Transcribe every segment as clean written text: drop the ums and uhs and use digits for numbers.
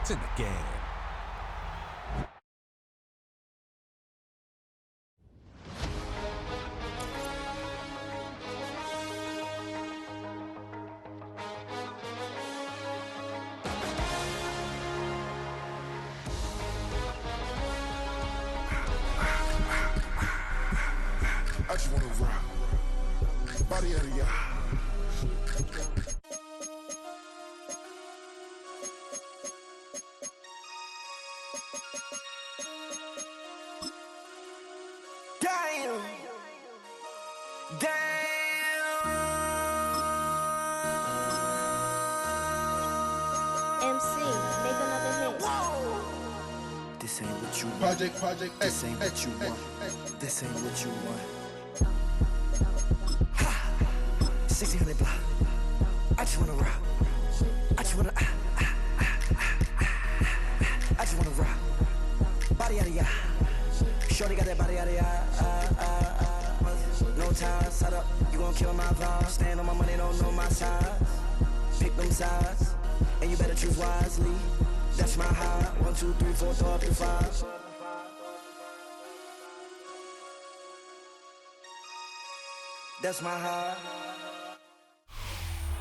It's in the game. I just wanna rock. Body out of ya. Damn. MC, make another hit. This ain't what you want. Project, This ain't what you want. This ain't what you want. 1600 block. I just wanna rock. I just wanna I just wanna rock. Body out of ya. Shorty got that body out of ya. No time, set up. You gon' kill my vibe. Stand on my money, don't know my size. Pick them sides, and you better choose wisely. That's my high. 1, 2, 3, 4, 5. That's my high.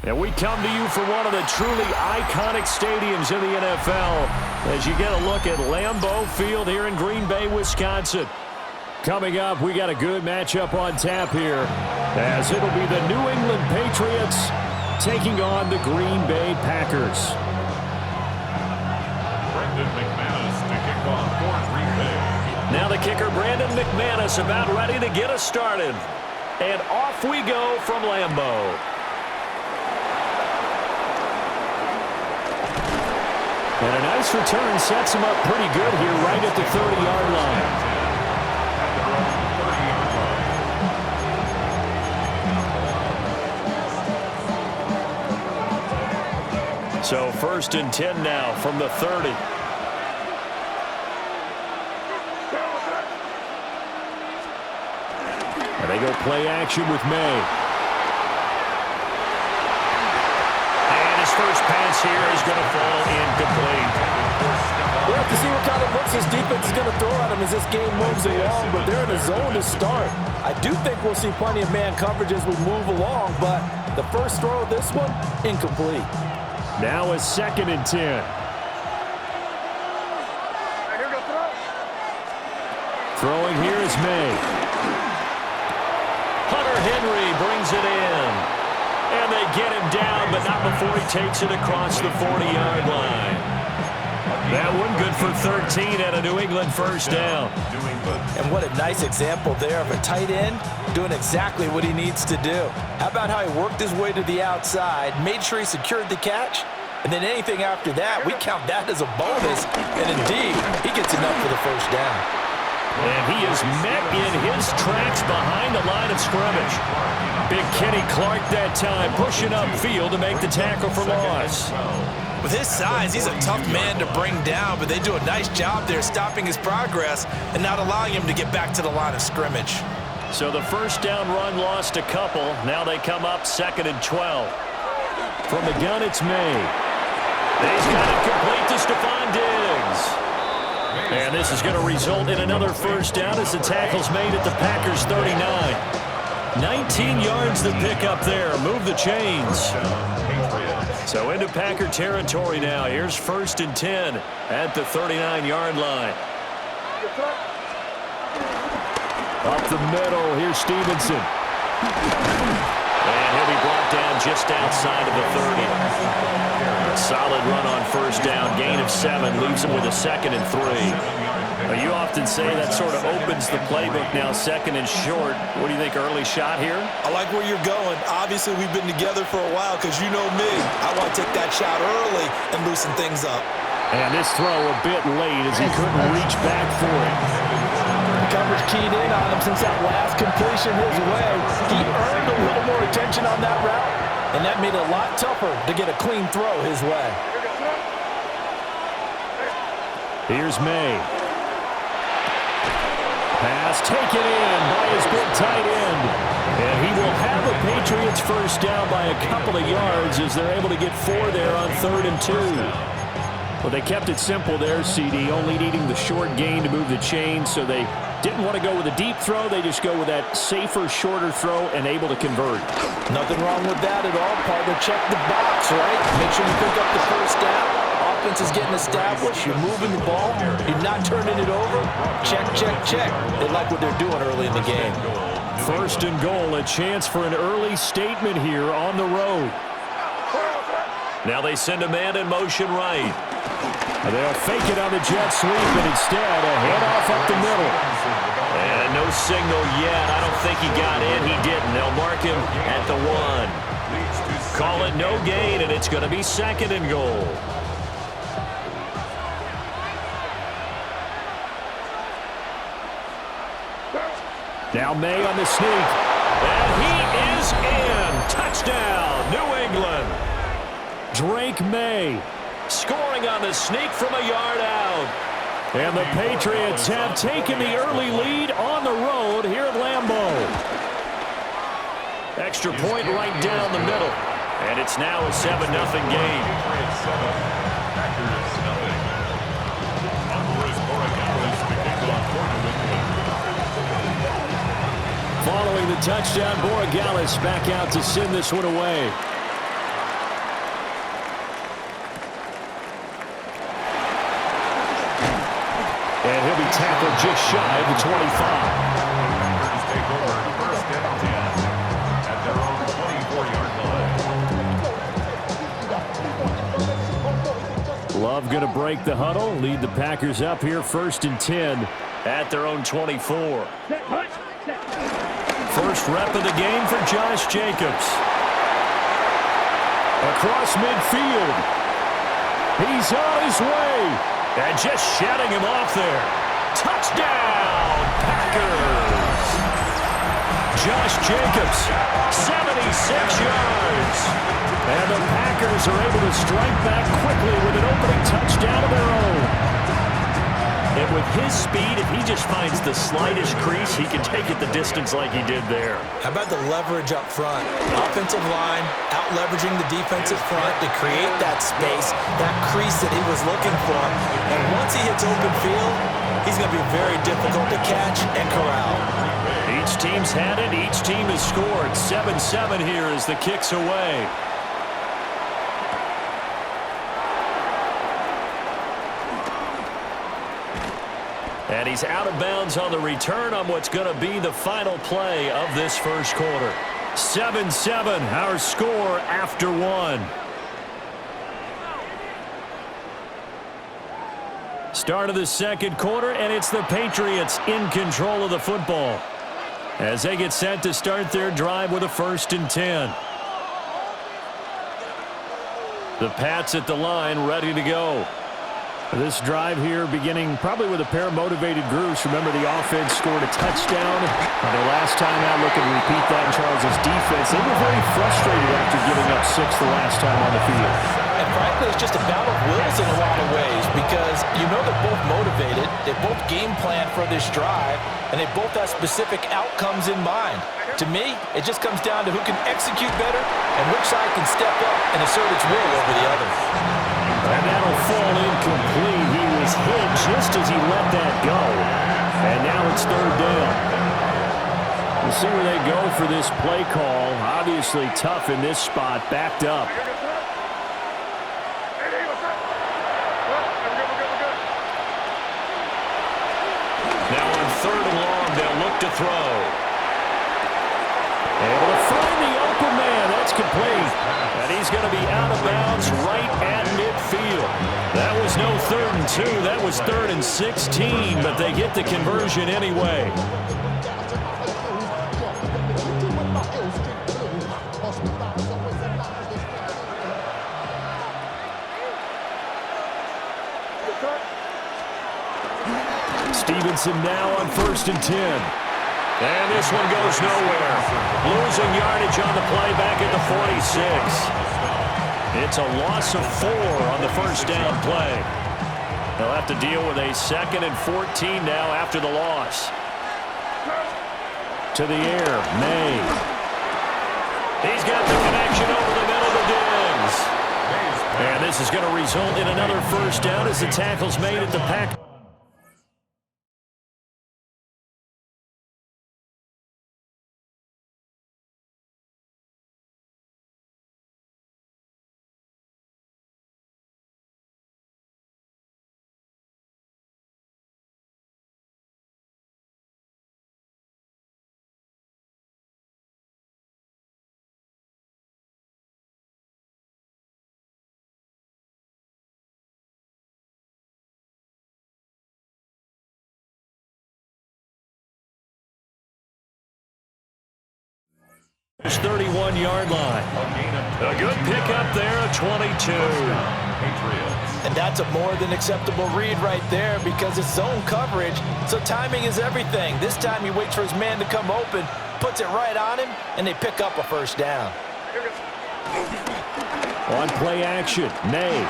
And we come to you from one of the truly iconic stadiums in the NFL as you get a look at Lambeau Field here in Green Bay, Wisconsin. Coming up, we got a good matchup on tap here as it'll be the New England Patriots taking on the Green Bay Packers. Brandon McManus to kick off for Green Bay. Now the kicker, Brandon McManus, about ready to get us started. And off we go from Lambeau. And a nice return sets him up pretty good here right at the 30-yard line. So 1st and 10 now from the 30. And they go play action with May. And his first pass here is going to fall incomplete. We'll have to see what kind of looks this defense is going to throw at him as this game moves along, but they're in a zone to start. I do think we'll see plenty of man coverage as we move along, but the first throw of this one, incomplete. Now a 2nd and 10. Throwing here is May. Hunter Henry brings it in. And they get him down, but not before he takes it across the 40-yard line. That one good for 13 and a New England first down. And what a nice example there of a tight end doing exactly what he needs to do. How about how he worked his way to the outside, made sure he secured the catch, and then anything after that, we count that as a bonus. And indeed, he gets enough for the first down. And he is met in his tracks behind the line of scrimmage. Big Kenny Clark that time pushing upfield to make the tackle for loss. With his size, he's a tough man to bring down, but they do a nice job there stopping his progress and not allowing him to get back to the line of scrimmage. So the first down run lost a couple. Now they come up 2nd and 12. From the gun, it's May. He's got it complete to Stephon Diggs. And this is going to result in another first down as the tackle's made at the Packers' 39. 19 yards to pick up there. Move the chains. So into Packer territory now. Here's 1st and 10 at the 39-yard line. Up the middle, here's Stevenson. And he'll be brought down just outside of the 30. A solid run on first down, gain of 7, leaves him with a 2nd and 3. You often say that sort of opens the playbook now, 2nd and short. What do you think, early shot here? I like where you're going. Obviously, we've been together for a while because you know me. I want to take that shot early and loosen things up. And this throw a bit late as he couldn't reach back for it. Coverage keyed in on him since that last completion his way. He earned a little more attention on that route, and that made it a lot tougher to get a clean throw his way. Here's May. Pass taken in by his big tight end. And he will have the Patriots first down by a couple of yards as they're able to get 4 there on 3rd and 2. Well, they kept it simple there, CD, only needing the short gain to move the chain, so they didn't want to go with a deep throw. They just go with that safer, shorter throw and able to convert. Nothing wrong with that at all, partner. Check the box, right? Make sure you pick up the first down. Offense is getting established. You're moving the ball. You're not turning it over. Check, check, check. They like what they're doing early in the game. First and goal, a chance for an early statement here on the road. Now they send a man in motion right. They'll fake it on the jet sweep, and instead a handoff up the middle. And no signal yet. I don't think he got in. He didn't. They'll mark him at the 1. Call it no gain, and it's going to be second and goal. Now May on the sneak. And he is in. Touchdown, New England. Drake May scoring on the sneak from a yard out. And the Patriots have taken the early lead on the road here at Lambeau. Extra point right down the middle. And it's now a 7-0 game. Following the touchdown, Borregales back out to send this one away. And he'll be tackled just shy of the 25. Take over first and 10 at their own 24-yard line. Love going to break the huddle, lead the Packers up here first and 10 at their own 24. First rep of the game for Josh Jacobs. Across midfield. He's on his way. And just shutting him off there. Touchdown, Packers. Josh Jacobs, 76 yards. And the Packers are able to strike back quickly with an opening touchdown of their own. And with his speed, if he just finds the slightest crease, he can take it the distance like he did there. How about the leverage up front? Offensive line out-leveraging the defensive front to create that space, that crease that he was looking for. And once he hits open field, he's going to be very difficult to catch and corral. Each team's had it. Each team has scored. 7-7 here as the kick's away. And he's out of bounds on the return on what's going to be the final play of this first quarter. 7-7, our score after 1. Start of the second quarter, and it's the Patriots in control of the football as they get set to start their drive with a first and 10. The Pats at the line, ready to go. This drive here beginning probably with a pair of motivated groups. Remember, the offense scored a touchdown. Their last time out, looking to repeat that in Charles' defense. They were very frustrated after giving up 6 the last time on the field. And frankly, it's just a battle of wills in a lot of ways because you know they're both motivated. They both game plan for this drive, and they both have specific outcomes in mind. To me, it just comes down to who can execute better and which side can step up and assert its will over the other. And that'll fall incomplete. He was hit just as he let that go. And now it's third down. We'll see where they go for this play call. Obviously tough in this spot, backed up. Now on third and long, they'll look to throw. Able to find the open man. That's complete. And he's going to be out of bounds right at midfield. That was no 3rd and 2. That was 3rd and 16, but they get the conversion anyway. Stevenson now on 1st and 10. And this one goes nowhere. Losing yardage on the play back at the 46. It's a loss of 4 on the first down play. They'll have to deal with a 2nd and 14 now after the loss. To the air, May. He's got the connection over the middle to Diggs. And this is going to result in another first down as the tackle's made at the Pack. His 31-yard line. A good pickup there, a 22. And that's a more than acceptable read right there because it's zone coverage, so timing is everything. This time he waits for his man to come open, puts it right on him, and they pick up a first down. On play action, May.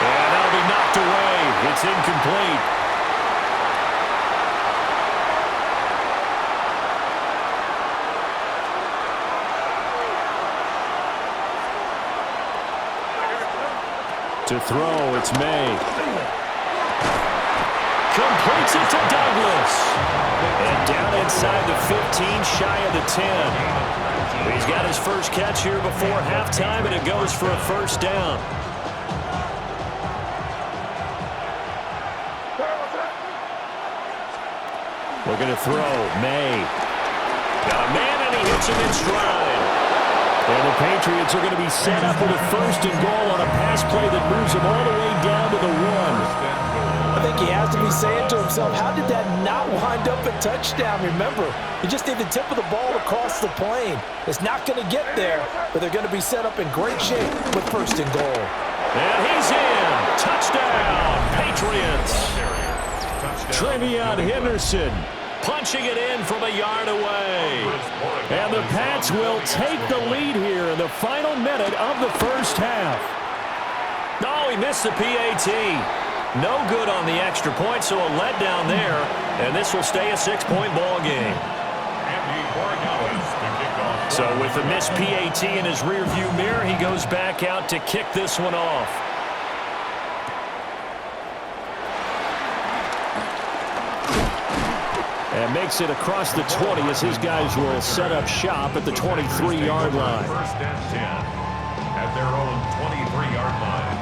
And that'll be knocked away. It's incomplete. To throw, it's May. Completes it to Douglas. And down inside the 15, shy of the 10. He's got his first catch here before halftime, and it goes for a first down. Looking to throw, May. Got a man, and he hits him in stride. And the Patriots are going to be set up with a first and goal on a pass play that moves them all the way down to the 1. I think he has to be saying to himself, how did that not wind up a touchdown? Remember, you just need the tip of the ball across the plane. It's not going to get there, but they're going to be set up in great shape with first and goal. And he's in. Touchdown, Patriots. Trevion Henderson punching it in from a yard away. And the Pats will take the lead here in the final minute of the first half. No, he missed the PAT. No good on the extra point, so a letdown there. And this will stay a 6-point ball game. So with the missed PAT in his rearview mirror, he goes back out to kick this one off. And makes it across the 20 as his guys will set up shop at the 23-yard line. First and 10 at their own 23-yard line.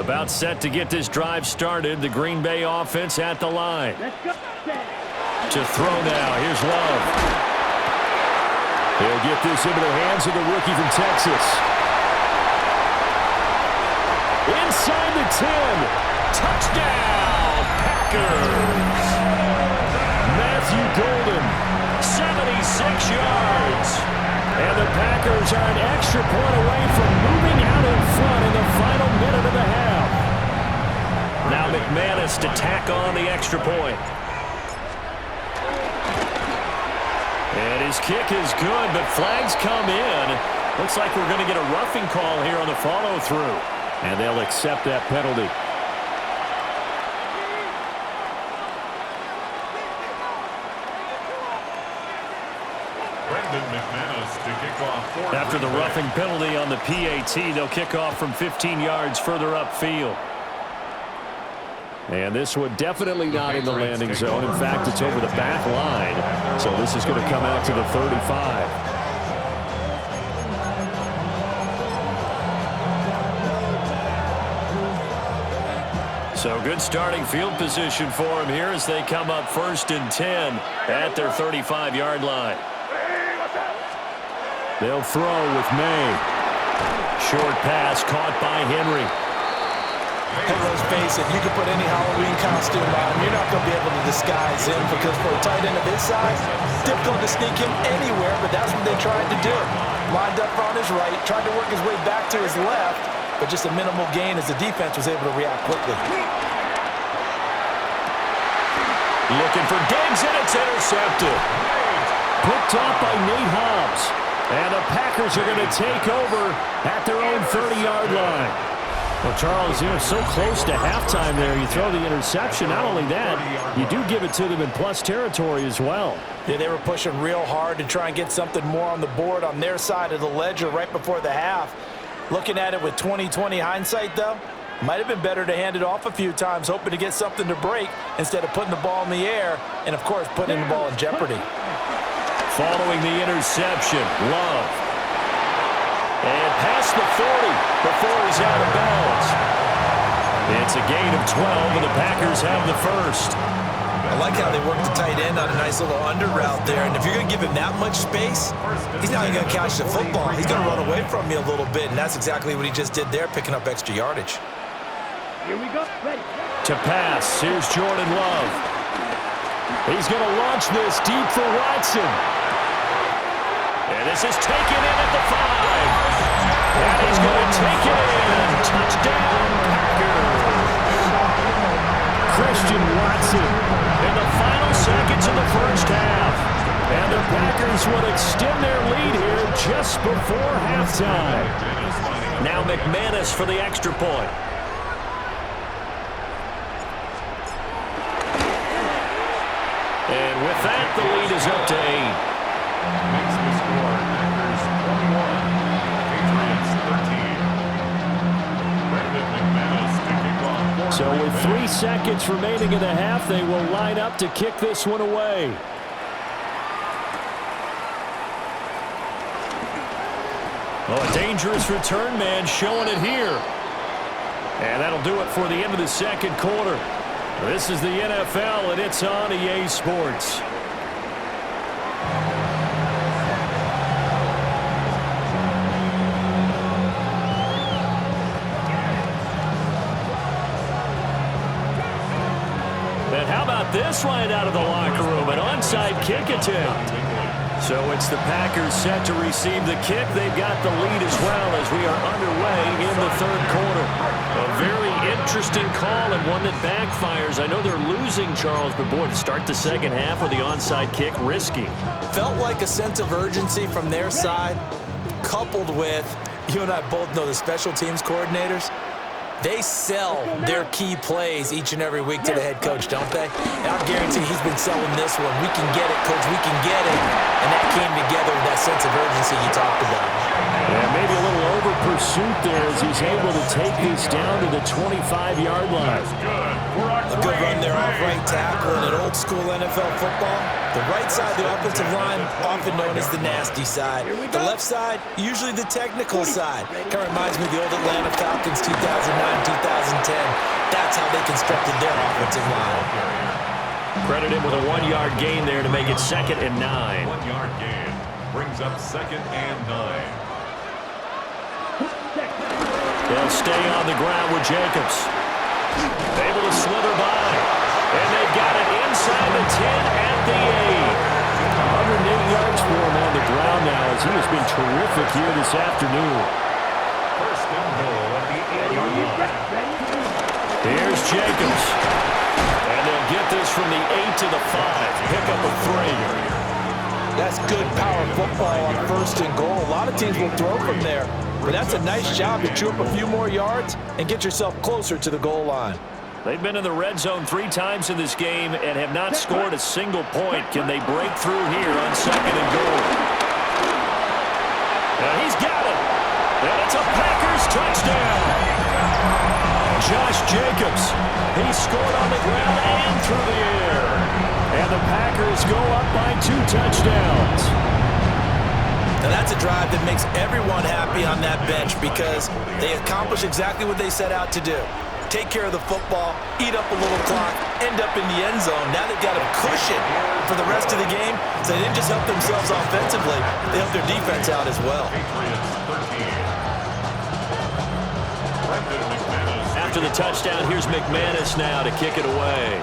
About set to get this drive started. The Green Bay offense at the line. To throw now. Here's Love. He'll get this into the hands of the rookie from Texas. Inside the 10. Touchdown, Packers. Matthew Golden, 76 yards. And the Packers are an extra point away from moving out in front in the final minute of the half. Now McManus to tack on the extra point. And his kick is good, but flags come in. Looks like we're going to get a roughing call here on the follow-through. And they'll accept that penalty. After the roughing penalty on the PAT, they'll kick off from 15 yards further upfield. And this one definitely not in the landing zone. In fact, it's over the back line. So this is going to come out to the 35. So good starting field position for him here as they come up 1st and 10 at their 35-yard line. They'll throw with May. Short pass caught by Henry. Hey, let's face it, you can put any Halloween costume on him. You're not going to be able to disguise him because for a tight end of his size, difficult to sneak him anywhere, but that's what they tried to do. Lined up on his right, tried to work his way back to his left, but just a minimal gain as the defense was able to react quickly. Looking for Diggs, and it's intercepted. Picked off by Nate Hobbs. And the Packers are going to take over at their own 30-yard line. Well, Charles, so close to halftime there. You throw the interception. Not only that, you do give it to them in plus territory as well. Yeah, they were pushing real hard to try and get something more on the board on their side of the ledger right before the half. Looking at it with 20/20 hindsight, though, might have been better to hand it off a few times, hoping to get something to break instead of putting the ball in the air and, of course, putting the ball in jeopardy. Following the interception, Love. And past the 40 before he's out of bounds. It's a gain of 12, and the Packers have the first. I like how they worked the tight end on a nice little under route there. And if you're going to give him that much space, he's not even going to catch the football. He's going to run away from you a little bit, and that's exactly what he just did there, picking up extra yardage. Here we go. Ready. To pass, here's Jordan Love. He's going to launch this deep for Watson. And this is taken in at the 5. And he's going to take it in. Touchdown, Packers. Christian Watson in the final seconds of the first half. And the Packers would extend their lead here just before halftime. Now McManus for the extra point. And with that, the lead is up to 8. Makes the score Packers 21, Patriots 13. Brandon McManus to kick off. So with 3 seconds remaining in the half, they will line up to kick this one away. Oh, a dangerous return man showing it here. And that'll do it for the end of the second quarter. This is the NFL, and it's on EA Sports. And how about this right out of the locker room? An onside kick attempt. So it's the Packers set to receive the kick. They've got the lead as well as we are underway in the third quarter. A very interesting call and one that backfires. I know they're losing, Charles, but boy, to start the second half with the onside kick, risky. Felt like a sense of urgency from their side, coupled with, you and I both know the special teams coordinators, they sell their key plays each and every week to the head coach, don't they? And I guarantee he's been selling this one. We can get it, coach, we can get it. And that came together with that sense of urgency you talked about. Yeah, maybe a little over pursuit there as he's able to take this down to the 25-yard line. A good run there off right tackle in an old school NFL football. The right side of the offensive line, often known as the nasty side. The left side, usually the technical side. Kind of reminds me of the old Atlanta Falcons 2009, 2010. That's how they constructed their offensive line. Credit him with a 1-yard gain there to make it 2nd and 9. 1-yard gain brings up 2nd and 9. They'll stay on the ground with Jacobs. Able to slither by. And they've got it inside the 10 at the 8. 108 yards for him on the ground now as he has been terrific here this afternoon. First and goal at the 8-yard line. Here's Jacobs. And they'll get this from the 8 to the 5. Pick up a 3. That's good power football on 1st and goal. A lot of teams will throw from there. But that's a nice job to chew up a few more yards and get yourself closer to the goal line. They've been in the red zone 3 times in this game and have not scored a single point. Can they break through here on 2nd and goal? And he's got it. And it's a Packers touchdown. Josh Jacobs. He scored on the ground and through the air. And the Packers go up by 2 touchdowns. Now that's a drive that makes everyone happy on that bench because they accomplish exactly what they set out to do. Take care of the football, eat up a little clock, end up in the end zone. Now they've got a cushion for the rest of the game, so they didn't just help themselves offensively, they helped their defense out as well. After the touchdown, here's McManus now to kick it away.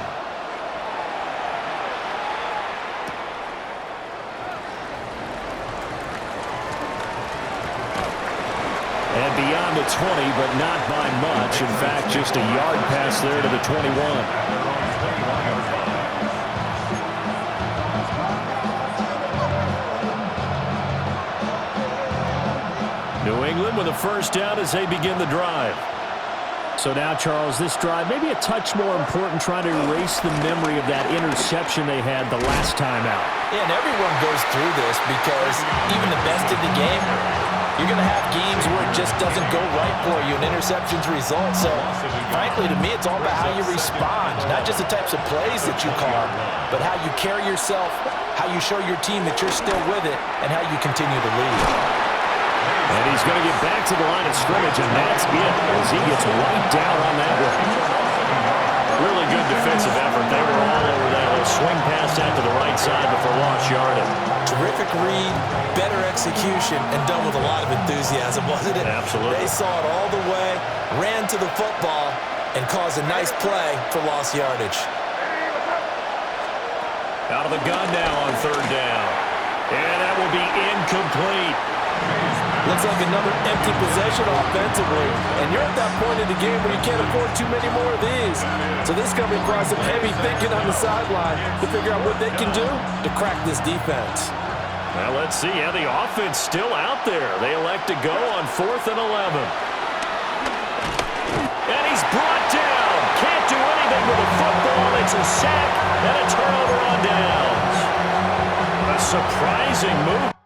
And beyond the 20, but not by much. In fact, just a yard pass there to the 21. New England with a first down as they begin the drive. So now, Charles, this drive maybe a touch more important, trying to erase the memory of that interception they had the last time out. Yeah, and everyone goes through this because even the best in the game, you're going to have games where it just doesn't go right for you, and interceptions result. So, frankly, to me, it's all about how you respond, not just the types of plays that you call, but how you carry yourself, how you show your team that you're still with it, and how you continue to lead. And he's going to get back to the line of scrimmage, and that's it as he gets wiped out on that one. Really good defensive effort. They were all over that. A swing pass out to the right side before lost yardage. Terrific read, better execution, and done with a lot of enthusiasm, wasn't it? Absolutely. They saw it all the way, ran to the football, and caused a nice play for lost yardage. Out of the gun now on third down. And that will be incomplete. Looks like another empty possession offensively, and you're at that point in the game where you can't afford too many more of these. So this is going to require some heavy thinking on the sideline to figure out what they can do to crack this defense. Well, let's see. Yeah, the offense still out there. They elect to go on 4th and 11. And he's brought down. Can't do anything with the football. It's a sack and a turnover on downs. A surprising move.